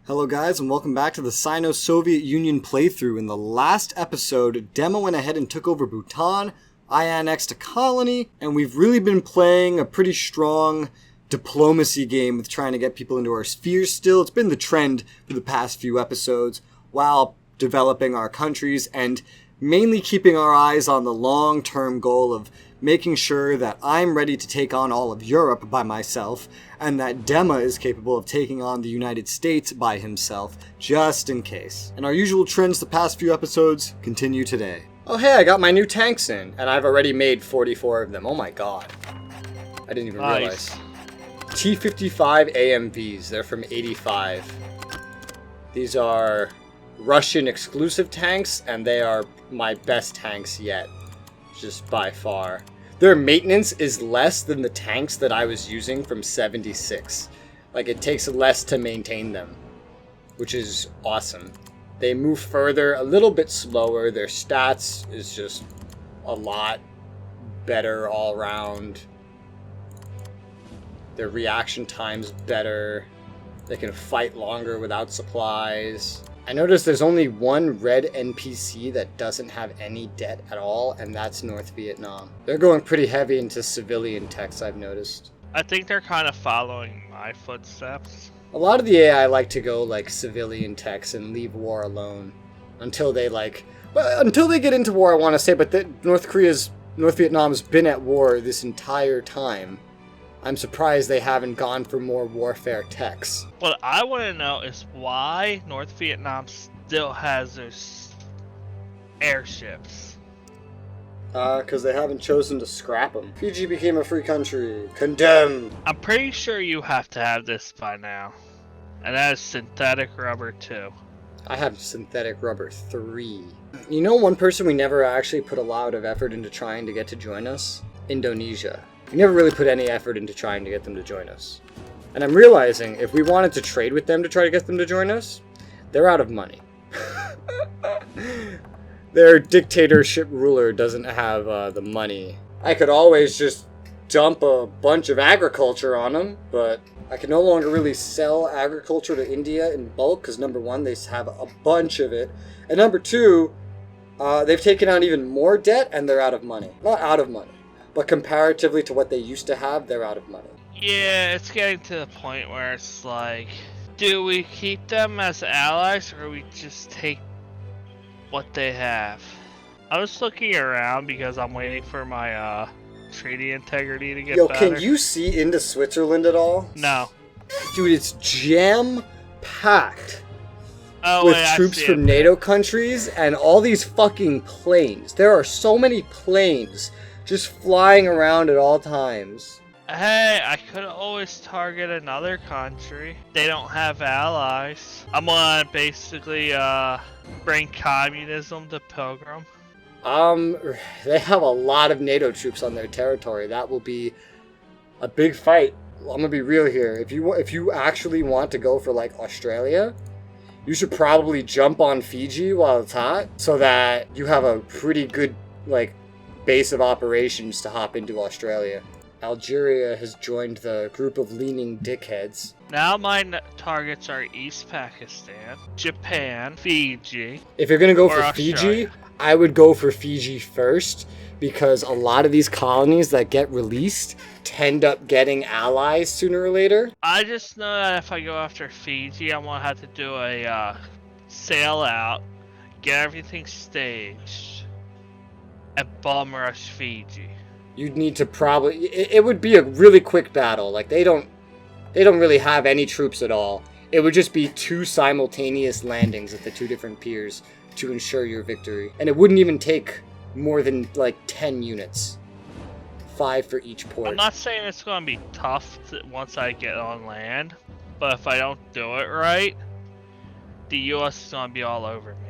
Hello guys, and welcome back to the Sino-Soviet Union playthrough. In the last episode, Dema went ahead and took over Bhutan, I annexed a colony, and we've really been playing a pretty strong diplomacy game with trying to get people into our spheres still. It's been the trend for the past few episodes, while developing our countries and mainly keeping our eyes on the long-term goal of making sure that I'm ready to take on all of Europe by myself, and that Dema is capable of taking on the United States by himself, just in case. And our usual trends the past few episodes continue today. Oh hey, I got my new tanks in, and I've already made 44 of them. Oh my god. I didn't even realize. T-55 AMVs, they're from 85. These are Russian exclusive tanks, and they are my best tanks yet. Just by far. Their maintenance is less than the tanks that I was using from 76. Like, it takes less to maintain them, which is awesome. They move further, a little bit slower. Their stats is just a lot better all around. Their reaction time's better. They can fight longer without supplies. I noticed there's only one red NPC that doesn't have any debt at all, and that's North Vietnam. They're going pretty heavy into civilian techs, I've noticed. I think they're kind of following my footsteps. A lot of the AI like to go like civilian techs and leave war alone until they until they get into war, I want to say, but North Vietnam's been at war this entire time. I'm surprised they haven't gone for more warfare techs. What I want to know is why North Vietnam still has their airships. Because they haven't chosen to scrap them. Fiji became a free country. Condemned. I'm pretty sure you have to have this by now. And that is synthetic rubber too. I have synthetic rubber 3. You know one person we never actually put a lot of effort into trying to get to join us? Indonesia. We never really put any effort into trying to get them to join us. And I'm realizing if we wanted to trade with them to try to get them to join us, they're out of money. Their dictatorship ruler doesn't have the money. I could always just dump a bunch of agriculture on them, but I can no longer really sell agriculture to India in bulk because number one, they have a bunch of it. And number two, they've taken out even more debt and they're out of money. Not out of money. But comparatively to what they used to have, they're out of money. Yeah, it's getting to the point where it's like, do we keep them as allies or we just take what they have? I was looking around because I'm waiting for my treaty integrity to get better. Can you see into Switzerland at all? No. Dude, it's jam-packed with troops from NATO countries and all these fucking planes. There are so many planes just flying around at all times. Hey, I could always target another country. They don't have allies. I'm gonna basically bring communism to Pilgrim. They have a lot of NATO troops on their territory. That will be a big fight. I'm gonna be real here. If you actually want to go for like Australia, you should probably jump on Fiji while it's hot, so that you have a pretty good base of operations to hop into Australia. Algeria has joined the group of leaning dickheads. Now my targets are East Pakistan, Japan, Fiji. If you're gonna go for Australia. Fiji, I would go for Fiji first, because a lot of these colonies that get released tend up getting allies sooner or later. I just know that if I go after Fiji, I'm gonna have to do a sail out, get everything staged, and bomb rush Fiji. You'd need to probably... It would be a really quick battle. Like, they don't really have any troops at all. It would just be 2 simultaneous landings at the 2 different piers to ensure your victory. And it wouldn't even take more than, 10 units. 5 for each port. I'm not saying it's going to be tough once I get on land, but if I don't do it right, the U.S. is going to be all over me.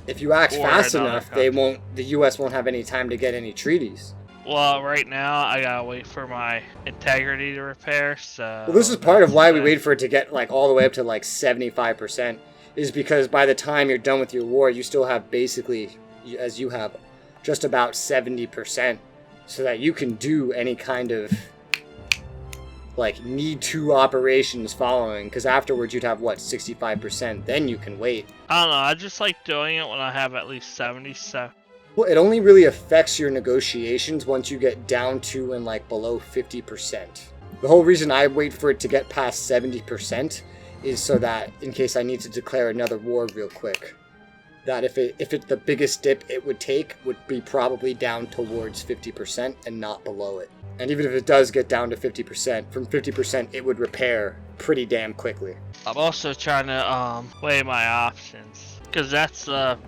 If you act fast enough, the U.S. won't have any time to get any treaties. Well, right now, I gotta wait for my integrity to repair, so... Well, this is part of why we wait for it to get, all the way up to, 75%, is because by the time you're done with your war, you still have basically, as you have, just about 70%, so that you can do any kind of like need 2 operations following, because afterwards you'd have what, 65%, then you can wait. I don't know, I just like doing it when I have at least 77. Well, it only really affects your negotiations once you get down to and like below 50%. The whole reason I wait for it to get past 70% is so that in case I need to declare another war real quick, that if it the biggest dip it would take would be probably down towards 50% and not below it. And even if it does get down to 50%, from 50% it would repair pretty damn quickly. I'm also trying to weigh my options, because that's a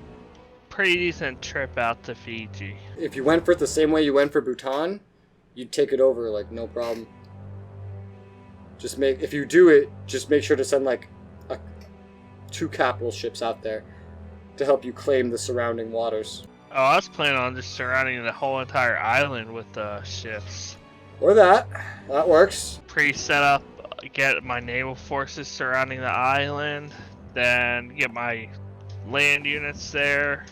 pretty decent trip out to Fiji. If you went for it the same way you went for Bhutan, you'd take it over like no problem. If you do it, just make sure to send like 2 capital ships out there to help you claim the surrounding waters. Oh, I was planning on just surrounding the whole entire island with ships. Or that works. Pre-set up, get my naval forces surrounding the island, then get my land units there,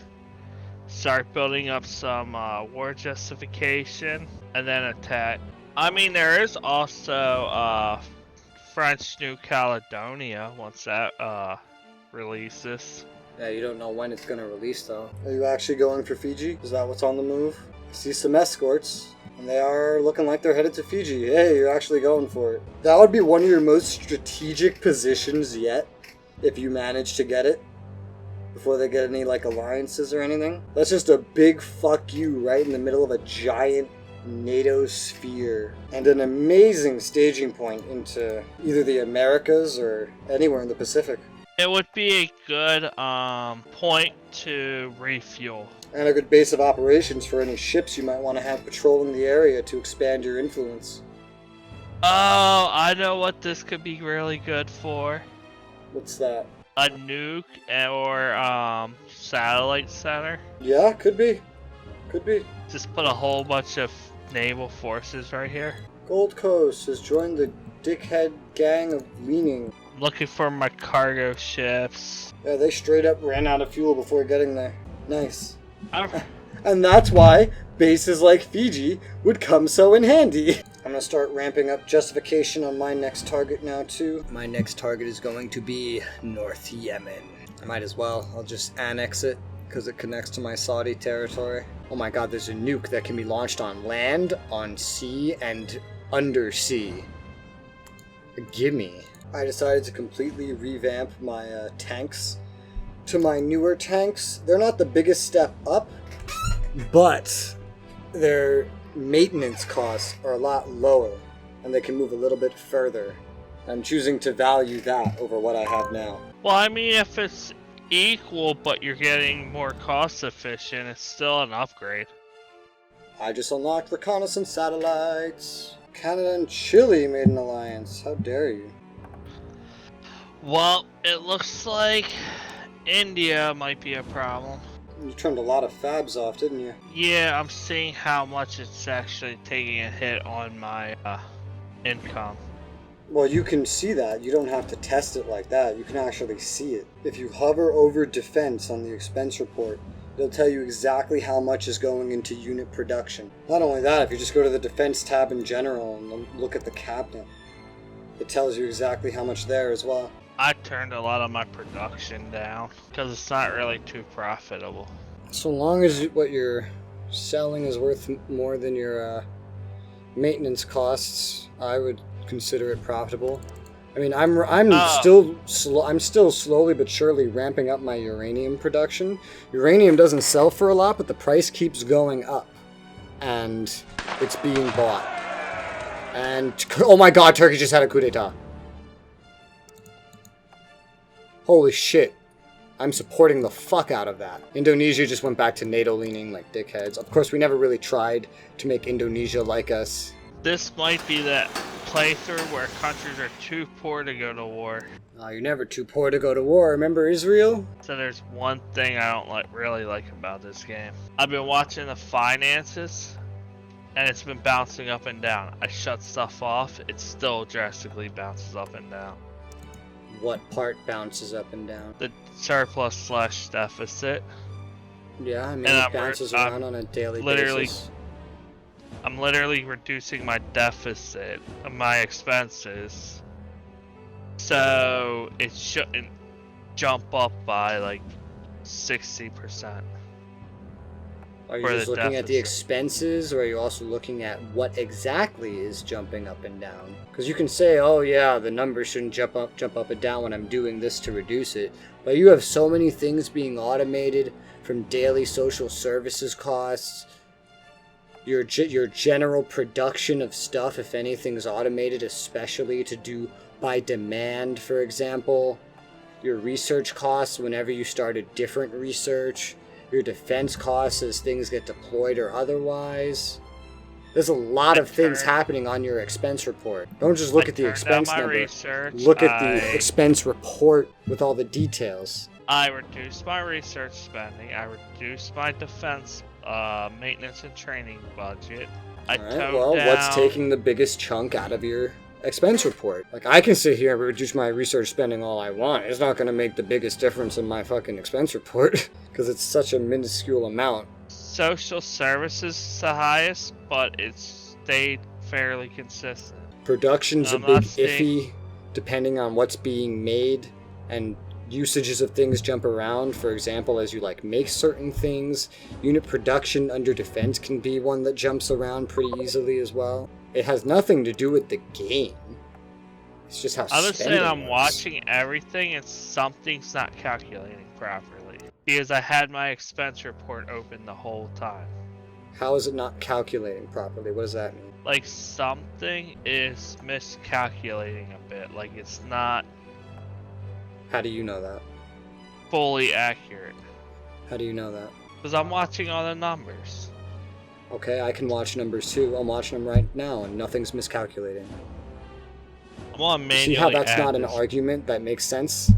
start building up some war justification, and then attack. I mean, there is also French New Caledonia once that releases. Yeah, you don't know when it's going to release, though. Are you actually going for Fiji? Is that what's on the move? I see some escorts, and they are looking like they're headed to Fiji. Hey, you're actually going for it. That would be one of your most strategic positions yet, if you manage to get it, before they get any, like, alliances or anything. That's just a big fuck you right in the middle of a giant NATO sphere, and an amazing staging point into either the Americas or anywhere in the Pacific. It would be a good point to refuel. And a good base of operations for any ships you might want to have patrolling the area to expand your influence. Oh, I know what this could be really good for. What's that? A nuke or satellite center. Yeah, could be. Could be. Just put a whole bunch of naval forces right here. Gold Coast has joined the dickhead gang of leaning. Looking for my cargo ships. Yeah, they straight up ran out of fuel before getting there. Nice. And that's why bases like Fiji would come so in handy. I'm gonna start ramping up justification on my next target now too. My next target is going to be North Yemen. I might as well. I'll just annex it because it connects to my Saudi territory. Oh my god, there's a nuke that can be launched on land, on sea, and undersea. Gimme. I decided to completely revamp my tanks to my newer tanks. They're not the biggest step up, but their maintenance costs are a lot lower, and they can move a little bit further. I'm choosing to value that over what I have now. Well, I mean, if it's equal, but you're getting more cost efficient, it's still an upgrade. I just unlocked reconnaissance satellites. Canada and Chile made an alliance. How dare you? Well, it looks like India might be a problem. You turned a lot of fabs off, didn't you? Yeah, I'm seeing how much it's actually taking a hit on my income. Well, you can see that. You don't have to test it like that. You can actually see it. If you hover over defense on the expense report, it'll tell you exactly how much is going into unit production. Not only that, if you just go to the defense tab in general and look at the cabinet, it tells you exactly how much there as well. I turned a lot of my production down because it's not really too profitable. So long as what you're selling is worth more than your maintenance costs, I would consider it profitable. I mean, I'm still slowly but surely ramping up my uranium production. Uranium doesn't sell for a lot, but the price keeps going up, and it's being bought. And oh my God, Turkey just had a coup d'état. Holy shit. I'm supporting the fuck out of that. Indonesia just went back to NATO leaning like dickheads. Of course, we never really tried to make Indonesia like us. This might be that playthrough where countries are too poor to go to war. You're never too poor to go to war. Remember Israel? So there's one thing I don't really like about this game. I've been watching the finances, and it's been bouncing up and down. I shut stuff off, it still drastically bounces up and down. What part bounces up and down? The surplus/deficit. Yeah, I mean, it bounces around on a daily basis. I'm literally reducing my deficit of my expenses. So it shouldn't jump up by like 60%. Are you just looking at the expenses, or are you also looking at what exactly is jumping up and down? Because you can say, oh yeah, the number shouldn't jump up and down when I'm doing this to reduce it. But you have so many things being automated, from daily social services costs, your general production of stuff, if anything's automated, especially to do by demand, for example. Your research costs whenever you start a different research. Your defense costs as things get deployed or otherwise. There's a lot of things happening on your expense report. Don't just look at the expense number. Look at the expense report with all the details. I reduced my research spending. I reduced my defense maintenance and training budget. What's taking the biggest chunk out of your expense report? Like, I can sit here and reduce my research spending all I want. It's not going to make the biggest difference in my fucking expense report because it's such a minuscule amount. Social services is the highest, but it's stayed fairly consistent. Production's a bit iffy depending on what's being made, and usages of things jump around. For example, as you like make certain things, unit production under defense can be one that jumps around pretty easily as well. It has nothing to do with the game. It's just how I was saying I'm works. watching everything and something's not calculating properly. Because I had my expense report open the whole time. How is it not calculating properly? What does that mean? Like, something is miscalculating a bit. Like, it's not How do you know that? fully accurate. How do you know that? Because I'm watching all the numbers. Okay, I can watch numbers too. I'm watching them right now, and nothing's miscalculating. I'm on manually. See how that's not an argument that makes sense?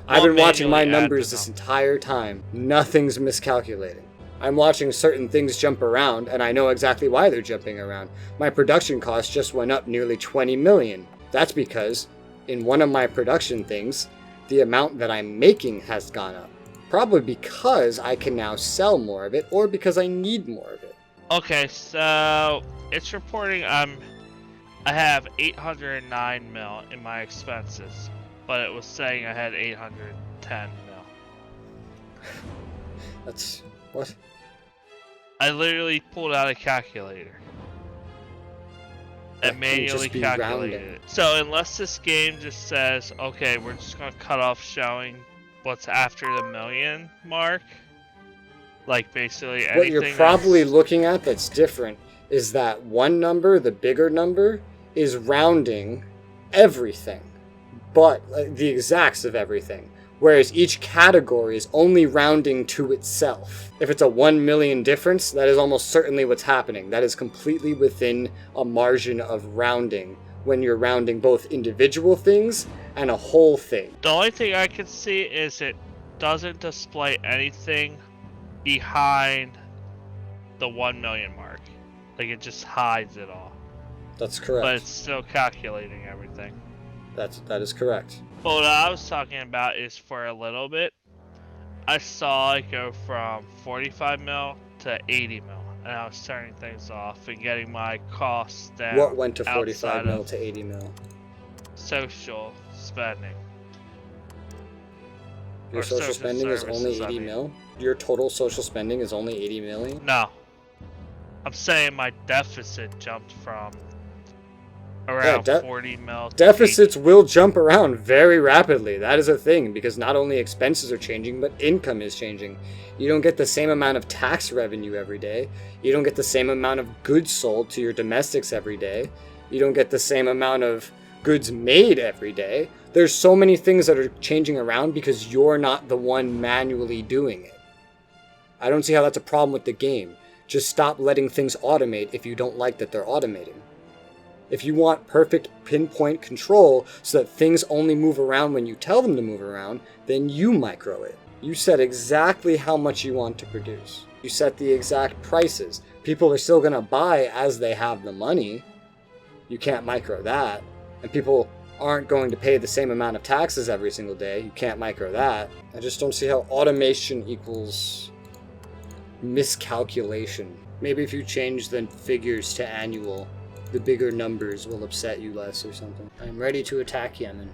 I've been watching my numbers this entire time. Nothing's miscalculating. I'm watching certain things jump around, and I know exactly why they're jumping around. My production cost just went up nearly 20 million. That's because, in one of my production things, the amount that I'm making has gone up. Probably because I can now sell more of it, or because I need more of it. Okay, so it's reporting I have 809 mil in my expenses, but it was saying I had 810 mil. That's what? I literally pulled out a calculator and manually calculated it. So unless this game just says, okay, we're just gonna cut off showing what's after the million mark, like basically anything. What you're probably looking at that's different is that one number, the bigger number, is rounding everything, but the exacts of everything. Whereas each category is only rounding to itself. If it's a 1 million difference, that is almost certainly what's happening. That is completely within a margin of rounding when you're rounding both individual things and a whole thing. The only thing I can see is it doesn't display anything behind the 1 million mark. Like, it just hides it all. That's correct. But it's still calculating everything. That is correct. But what I was talking about is for a little bit, I saw it go from 45 mil to 80 mil, and I was turning things off and getting my costs down. What went to 45 mil to 80 mil? Social spending. Your social spending is only 80 mil? Your total social spending is only 80 million? No. I'm saying my deficit jumped from around 40 mil. Deficits will jump around very rapidly. That is a thing, because not only expenses are changing, but income is changing. You don't get the same amount of tax revenue every day. You don't get the same amount of goods sold to your domestics every day. You don't get the same amount of goods made every day. There's so many things that are changing around because you're not the one manually doing it. I don't see how that's a problem with the game. Just stop letting things automate if you don't like that they're automating. If you want perfect pinpoint control so that things only move around when you tell them to move around, then you micro it. You set exactly how much you want to produce. You set the exact prices. People are still going to buy as they have the money. You can't micro that. And people aren't going to pay the same amount of taxes every single day. You can't micro that. I just don't see how automation equals miscalculation. Maybe if you change the figures to annual, the bigger numbers will upset you less or something. I'm ready to attack Yemen.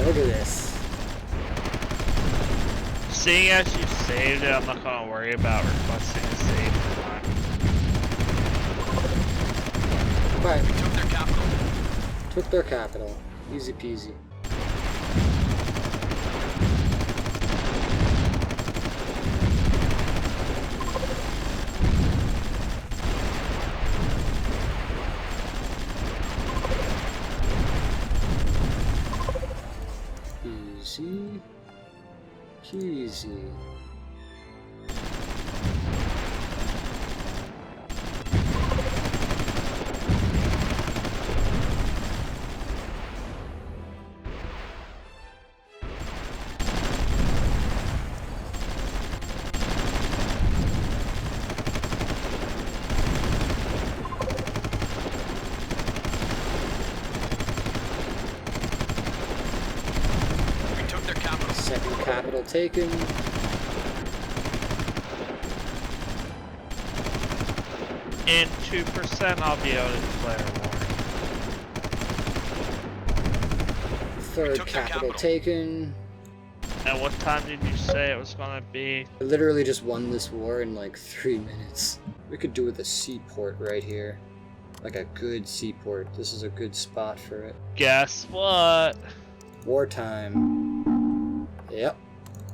Look at this. Seeing as you saved it, I'm not gonna worry about requesting a save. Right. We took their capital. Took their capital. Easy peasy. Easy peasy. Second capital taken. In 2%, I'll be able to declare war. Third capital taken. And what time did you say it was gonna be? I literally just won this war in like 3 minutes. We could do with a seaport right here. Like a good seaport. This is a good spot for it. Guess what? Wartime. Yep.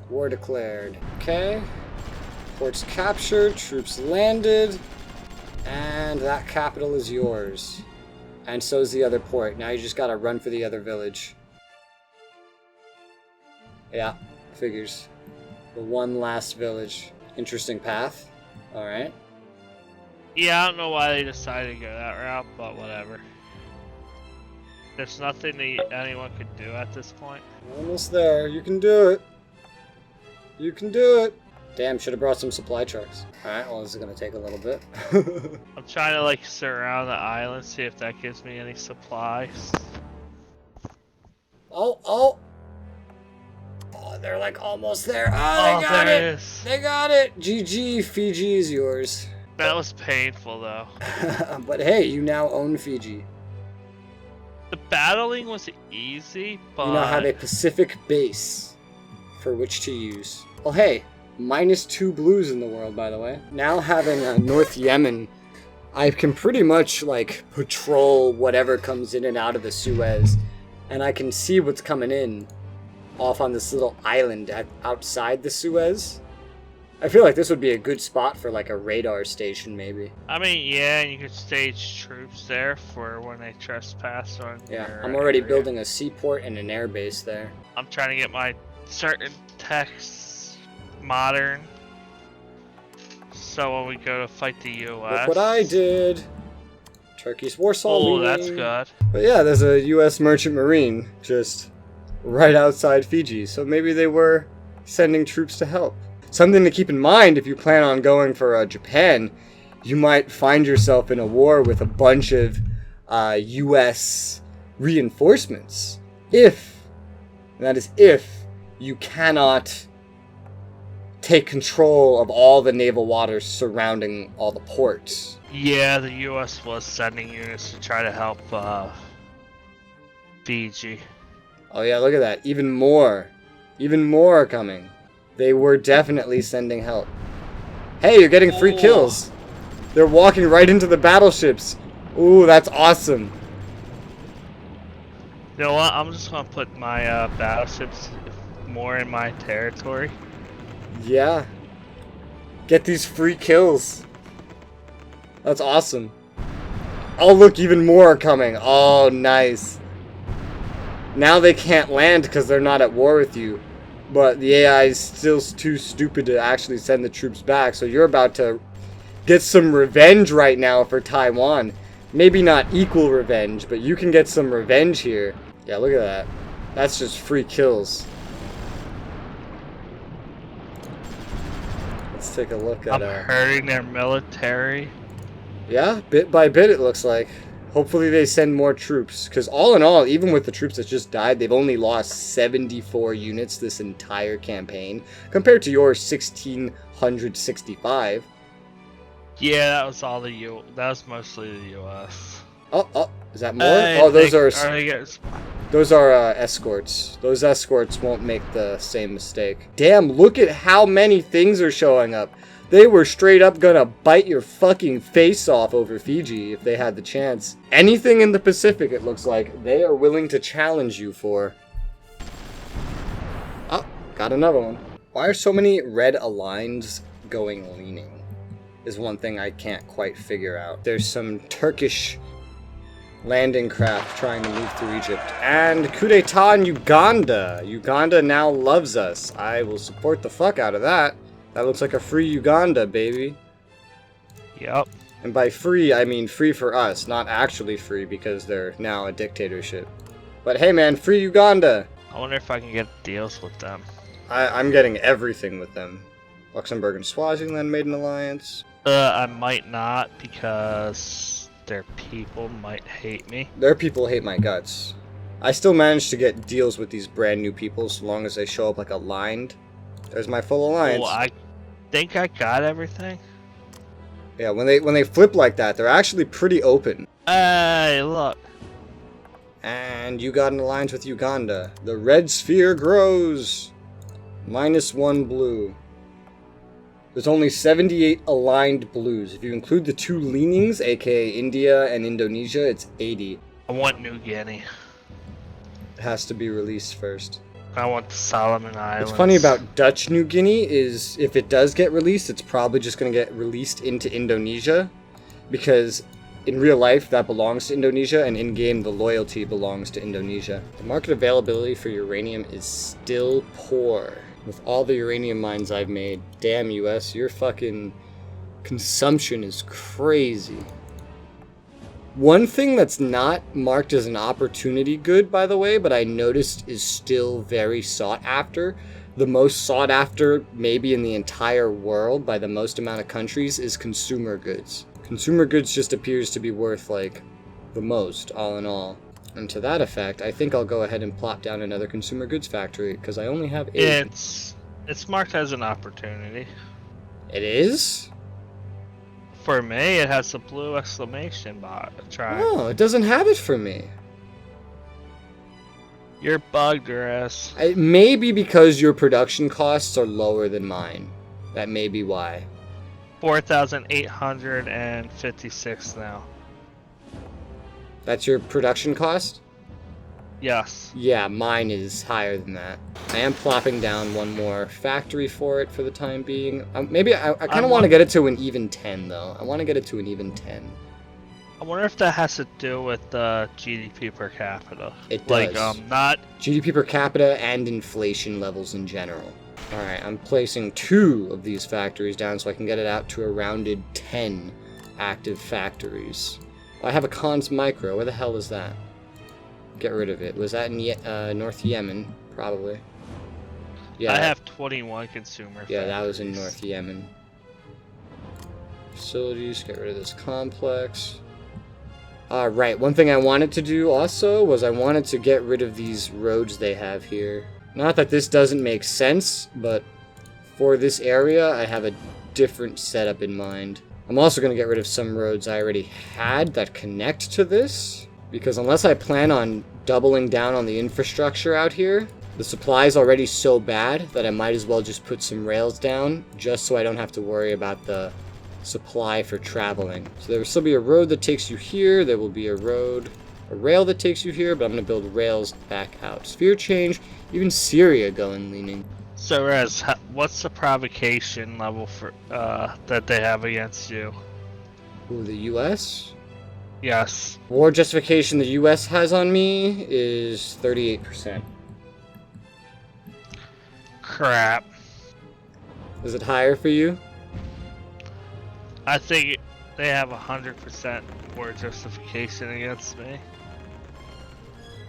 War declared. Okay. Port's captured, troops landed, and that capital is yours. And so is the other port. Now you just gotta run for the other village. Yeah, figures. The one last village. Interesting path. Alright. Yeah, I don't know why they decided to go that route, but whatever. There's nothing that anyone could do at this point. Almost there. You can do it. You can do it. Damn, should have brought some supply trucks. Alright, well, this is going to take a little bit. I'm trying to, like, surround the island, see if that gives me any supplies. Oh, they're, like, almost there. Oh, they got there it. it is. They got it. GG, Fiji is yours. That was painful, though. But hey, you now own Fiji. The battling was easy, but... You now have a Pacific base for which to use. Well, hey, -2 blues in the world, by the way. Now having North Yemen, I can pretty much, like, patrol whatever comes in and out of the Suez, and I can see what's coming in off on this little island outside the Suez. I feel like this would be a good spot for, like, a radar station, maybe. I mean, yeah, you could stage troops there for when they trespass on Yeah, your I'm already area. building a seaport and an air base there. I'm trying to get my certain texts modern, so when we go to fight the U.S. Look what I did! Turkey's Warsaw Oh, leaning. that's good. But yeah, there's a U.S. merchant marine just right outside Fiji, so maybe they were sending troops to help. Something to keep in mind if you plan on going for Japan, you might find yourself in a war with a bunch of U.S. reinforcements. And that is if you cannot take control of all the naval waters surrounding all the ports. Yeah, the U.S. was sending units to try to help Fiji. Oh yeah, look at that. Even more are coming. They were definitely sending help. Hey, you're getting free kills. They're walking right into the battleships. Ooh, that's awesome. You know what? I'm just gonna put my battleships more in my territory. Yeah. Get these free kills. That's awesome. Oh, look, even more are coming. Oh, nice. Now they can't land because they're not at war with you. But the AI is still too stupid to actually send the troops back. So you're about to get some revenge right now for Taiwan. Maybe not equal revenge, but you can get some revenge here. Yeah, look at that. That's just free kills. Let's take a look I'm at hurting their military. Yeah, bit by bit it looks like. Hopefully they send more troops, because all in all, even with the troops that just died, they've only lost 74 units this entire campaign, compared to your 1,665. Yeah, that was all that was mostly the U.S. Oh, is that more? Those are escorts. Those escorts won't make the same mistake. Damn, look at how many things are showing up. They were straight up gonna bite your fucking face off over Fiji if they had the chance. Anything in the Pacific, it looks like, they are willing to challenge you for. Oh, got another one. Why are so many red aligns going leaning? Is one thing I can't quite figure out. There's some Turkish landing craft trying to move through Egypt. And coup d'etat in Uganda. Uganda now loves us. I will support the fuck out of that. That looks like a free Uganda, baby. Yep. And by free, I mean free for us, not actually free because they're now a dictatorship. But hey man, free Uganda! I wonder if I can get deals with them. I'm getting everything with them. Luxembourg and Swaziland made an alliance. I might not because their people might hate me. Their people hate my guts. I still managed to get deals with these brand new people so long as they show up like aligned. There's my full alliance. Well, I think I got everything. Yeah, when they flip like that, they're actually pretty open. Hey, look. And you got an alliance with Uganda. The red sphere grows. -1 blue. There's only 78 aligned blues. If you include the 2 leanings, aka India and Indonesia, it's 80. I want New Guinea. It has to be released first. I want the Solomon Islands. What's funny about Dutch New Guinea is if it does get released, it's probably just going to get released into Indonesia, because in real life that belongs to Indonesia, and in-game the loyalty belongs to Indonesia. The market availability for uranium is still poor. With all the uranium mines I've made, damn US, your fucking consumption is crazy. One thing that's not marked as an opportunity good, by the way, but I noticed is still very sought after, the most sought after maybe in the entire world by the most amount of countries, is consumer goods. Consumer goods just appears to be worth, like, the most, all in all. And to that effect, I think I'll go ahead and plop down another consumer goods factory, because I only have 8. It's marked as an opportunity. It is? For me, it has a blue exclamation bar. Oh, it doesn't have it for me. You're bugged, Res. It may be because your production costs are lower than mine. That may be why. 4,856 now. That's your production cost? Yes. Yeah, mine is higher than that. I am plopping down one more factory for it for the time being. Maybe I kind of want to get it to an even 10, though. I want to get it to an even 10. I wonder if that has to do with GDP per capita. It does. Like, not... GDP per capita and inflation levels in general. Alright, I'm placing 2 of these factories down so I can get it out to a rounded 10 active factories. I have a Cons Micro. Where the hell is that? Get rid of it. Was that in North Yemen? Probably. Yeah. I have 21 consumer. Yeah, that was in North Yemen. Facilities. Get rid of this complex. Right. One thing I wanted to do also was I wanted to get rid of these roads they have here. Not that this doesn't make sense, but for this area, I have a different setup in mind. I'm also going to get rid of some roads I already had that connect to this, because unless I plan on doubling down on the infrastructure out here, the supply is already so bad that I might as well just put some rails down, just so I don't have to worry about the supply for traveling. So there will still be a road that takes you here, there will be a rail that takes you here, but I'm going to build rails back out. Sphere change, even Syria going leaning. So, Rez, what's the provocation level for that they have against you? Ooh, the U.S.? Yes. War justification the U.S. has on me is 38%. Crap. Is it higher for you? I think they have 100% war justification against me.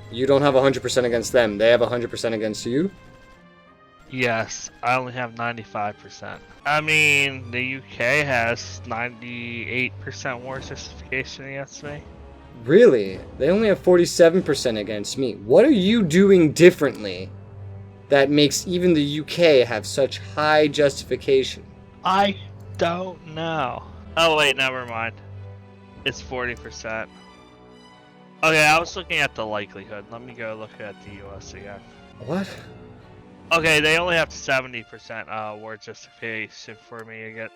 You don't have 100% against them. They have 100% against you? Yes, I only have 95%. I mean, the UK has 98% war justification against me. Really? They only have 47% against me. What are you doing differently that makes even the UK have such high justification? I don't know. Oh wait, never mind. It's 40%. Okay, I was looking at the likelihood. Let me go look at the US again. What? Okay, they only have 70% war justification for me again,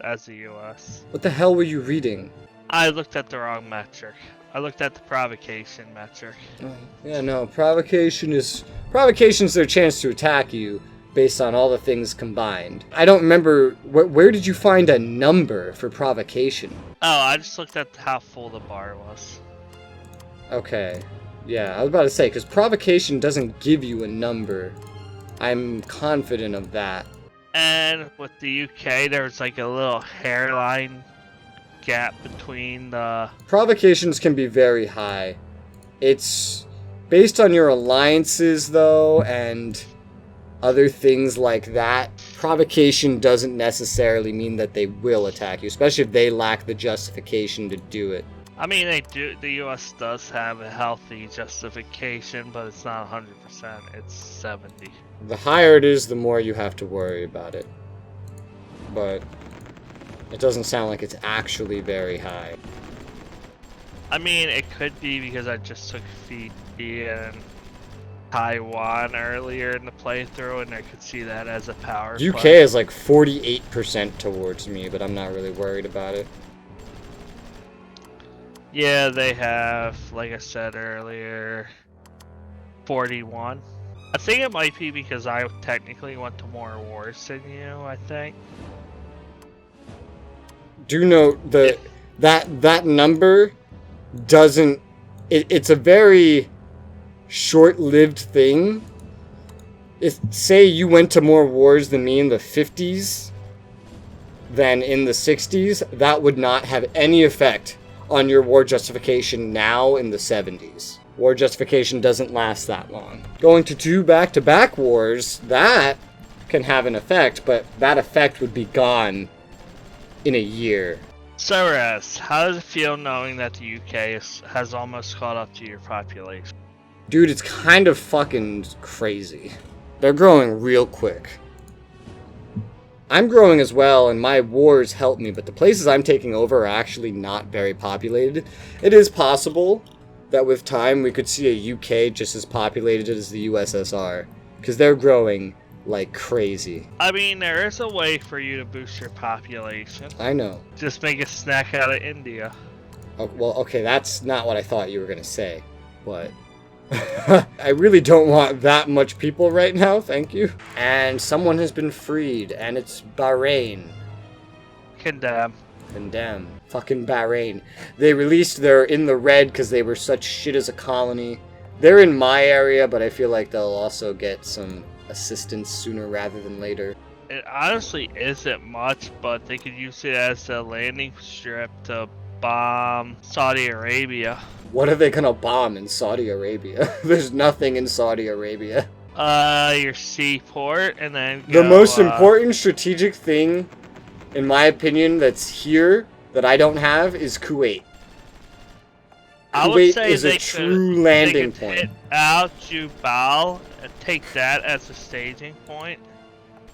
as the US. What the hell were you reading? I looked at the wrong metric. I looked at the provocation metric. Yeah, no, provocation's their chance to attack you based on all the things combined. I don't remember, where did you find a number for provocation? Oh, I just looked at how full the bar was. Okay, yeah, I was about to say, because provocation doesn't give you a number. I'm confident of that. And with the UK, there's like a little hairline gap between the... Provocations can be very high. It's based on your alliances, though, and other things like that. Provocation doesn't necessarily mean that they will attack you, especially if they lack the justification to do it. I mean, they do. The US does have a healthy justification, but it's not 100%. It's 70. The higher it is, the more you have to worry about it. But it doesn't sound like it's actually very high. I mean, it could be because I just took Fiji and Taiwan earlier in the playthrough, and I could see that as a power UK play. is like 48% towards me, but I'm not really worried about it. Yeah, they have, like I said earlier, 41. I think it might be because I technically went to more wars than you, I think. Do note that number doesn't... It's a very short-lived thing. If, say, you went to more wars than me in the 50s than in the 60s, that would not have any effect on your war justification now in the 70s. War justification doesn't last that long. Going to 2 back-to-back wars, that can have an effect, but that effect would be gone in a year. So, Res, how does it feel knowing that the UK has almost caught up to your population? Dude, it's kind of fucking crazy. They're growing real quick. I'm growing as well, and my wars help me, but the places I'm taking over are actually not very populated. It is possible that with time we could see a UK just as populated as the USSR, because they're growing like crazy. I mean, there is a way for you to boost your population. I know. Just make a snack out of India. Oh, well, okay, that's not what I thought you were going to say, but... I really don't want that much people right now, thank you. And someone has been freed, and it's Bahrain. Condemn. Condemn. Fucking Bahrain. They released their in the red because they were such shit as a colony. They're in my area, but I feel like they'll also get some assistance sooner rather than later. It honestly isn't much, but they could use it as a landing strip to bomb Saudi Arabia. What are they gonna bomb in Saudi Arabia? There's nothing in Saudi Arabia. Your seaport, and then The most important strategic thing, in my opinion, that's here that I don't have is Kuwait. I would Kuwait say is a true landing point. Hit Al Jubal and take that as a staging point.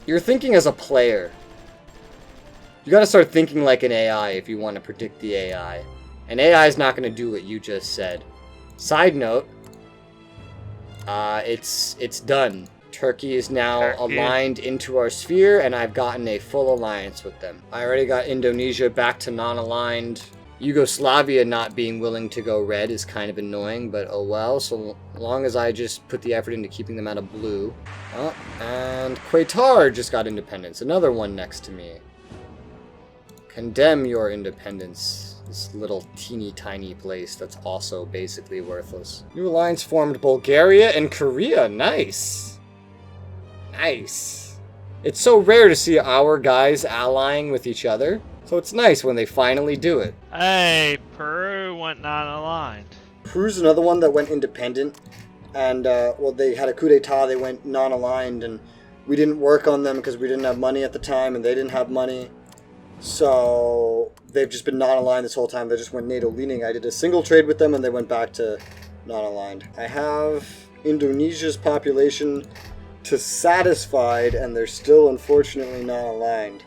You're thinking as a player. You gotta start thinking like an AI if you want to predict the AI. An AI is not gonna do what you just said. Side note, it's done. Turkey is now aligned into our sphere, and I've gotten a full alliance with them. I already got Indonesia back to non-aligned. Yugoslavia not being willing to go red is kind of annoying, but oh well, so long as I just put the effort into keeping them out of blue. Oh, and Qatar just got independence, another one next to me. Condemn your independence. This little teeny tiny place that's also basically worthless. New alliance formed Bulgaria and Korea. Nice. Nice. It's so rare to see our guys allying with each other, so it's nice when they finally do it. Hey, Peru went non-aligned. Peru's another one that went independent, and well, they had a coup d'etat, they went non-aligned, and we didn't work on them because we didn't have money at the time and they didn't have money. So they've just been non-aligned this whole time. They just went NATO leaning. I did a single trade with them and they went back to non-aligned. I have Indonesia's population to satisfied and they're still unfortunately non-aligned.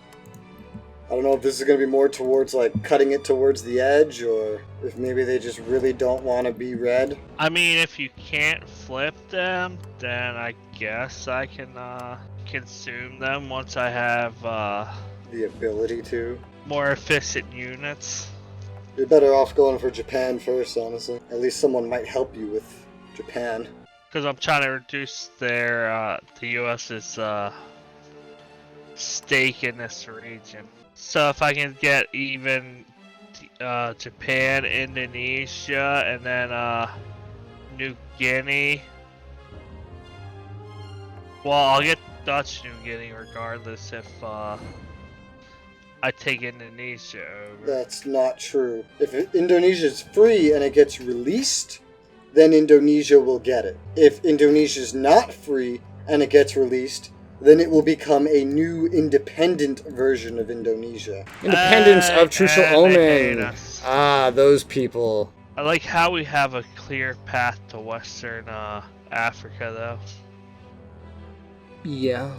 I don't know if this is going to be more towards like cutting it towards the edge or if maybe they just really don't want to be red. I mean, if you can't flip them, then I guess I can consume them once I have The ability to. more efficient units. You're better off going for Japan first, honestly. At least someone might help you with Japan. Because I'm trying to reduce their the U.S.'s stake in this region. So if I can get even Japan, Indonesia, and then New Guinea. Well, I'll get Dutch New Guinea regardless if I take Indonesia over. That's not true. If Indonesia's free and it gets released, then Indonesia will get it. If Indonesia's not free and it gets released, then it will become a new independent version of Indonesia. Independence of Trucial Omen. Ah, those people. I like how we have a clear path to Western Africa, though. Yeah.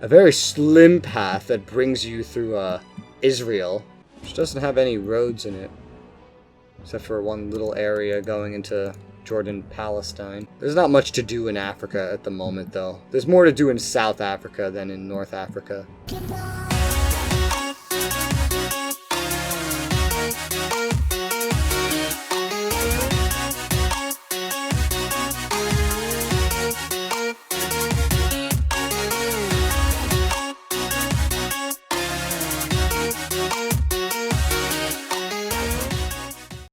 A very slim path that brings you through Israel, which doesn't have any roads in it, except for one little area going into Jordan, Palestine. There's not much to do in Africa at the moment, though. There's more to do in South Africa than in North Africa.